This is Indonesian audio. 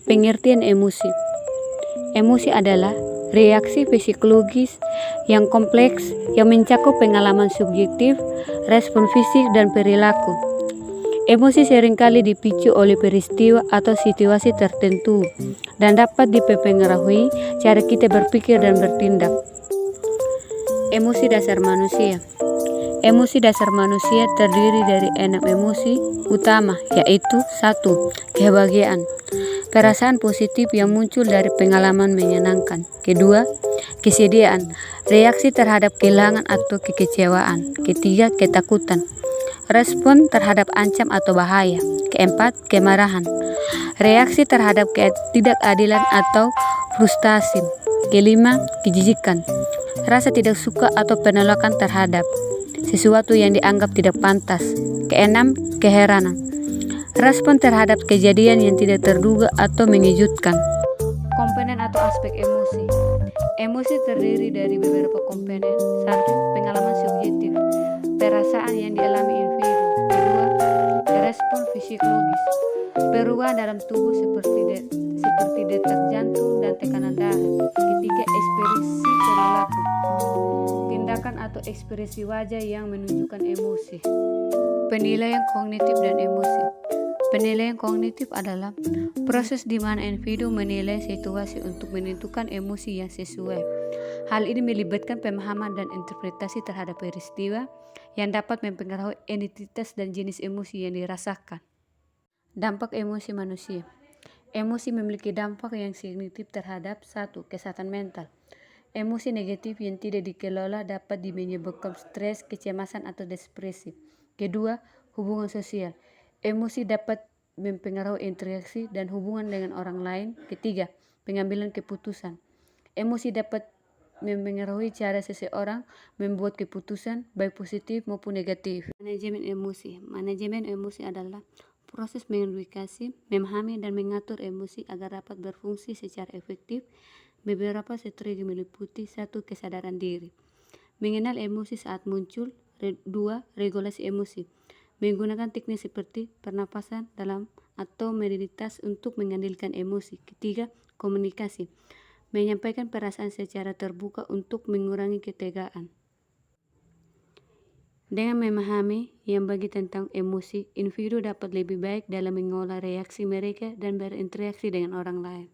Pengertian emosi. Emosi adalah reaksi psikologis yang kompleks yang mencakup pengalaman subjektif, respon fisik, dan perilaku. Emosi seringkali dipicu oleh peristiwa atau situasi tertentu dan dapat dipengaruhi cara kita berpikir dan bertindak. Emosi dasar manusia. Emosi dasar manusia terdiri dari 6 emosi utama, yaitu 1. Kebahagiaan, perasaan positif yang muncul dari pengalaman menyenangkan. 2. Kesedihan, reaksi terhadap kehilangan atau kekecewaan. 3. Ketakutan, respon terhadap ancam atau bahaya. 4. Kemarahan, reaksi terhadap ketidakadilan atau frustasi. 5. Kejijikan, rasa tidak suka atau penolakan terhadap sesuatu yang dianggap tidak pantas. 6. Keheranan, respon terhadap kejadian yang tidak terduga atau mengejutkan. Komponen atau aspek emosi. Emosi terdiri dari beberapa komponen. 1. Pengalaman subjektif, perasaan yang dialami individu. 2. Respon fisiologis, perubahan dalam tubuh seperti detak jantung dan tekanan darah. 3. Ekspresi perilaku, tindakan atau ekspresi wajah yang menunjukkan emosi. Penilaian kognitif dan emosi. Penilaian kognitif adalah proses di mana individu menilai situasi untuk menentukan emosi yang sesuai. Hal ini melibatkan pemahaman dan interpretasi terhadap peristiwa yang dapat mempengaruhi identitas dan jenis emosi yang dirasakan. Dampak emosi manusia. Emosi memiliki dampak yang signifikan terhadap 1. Kesehatan mental. Emosi negatif yang tidak dikelola dapat menyebabkan stres, kecemasan, atau depresi. 2. Hubungan sosial. Emosi dapat mempengaruhi interaksi dan hubungan dengan orang lain. 3. Pengambilan keputusan. Emosi dapat mempengaruhi cara seseorang membuat keputusan, baik positif maupun negatif. Manajemen emosi. Manajemen emosi adalah proses mengedukasi, memahami, dan mengatur emosi agar dapat berfungsi secara efektif. Beberapa strategi meliputi 1. Kesadaran diri, mengenal emosi saat muncul. 2. Regulasi emosi, menggunakan teknik seperti pernapasan dalam atau meditasi untuk mengendalikan emosi. 3. Komunikasi, menyampaikan perasaan secara terbuka untuk mengurangi ketegangan. Dengan memahami yang bagi tentang emosi, individu dapat lebih baik dalam mengolah reaksi mereka dan berinteraksi dengan orang lain.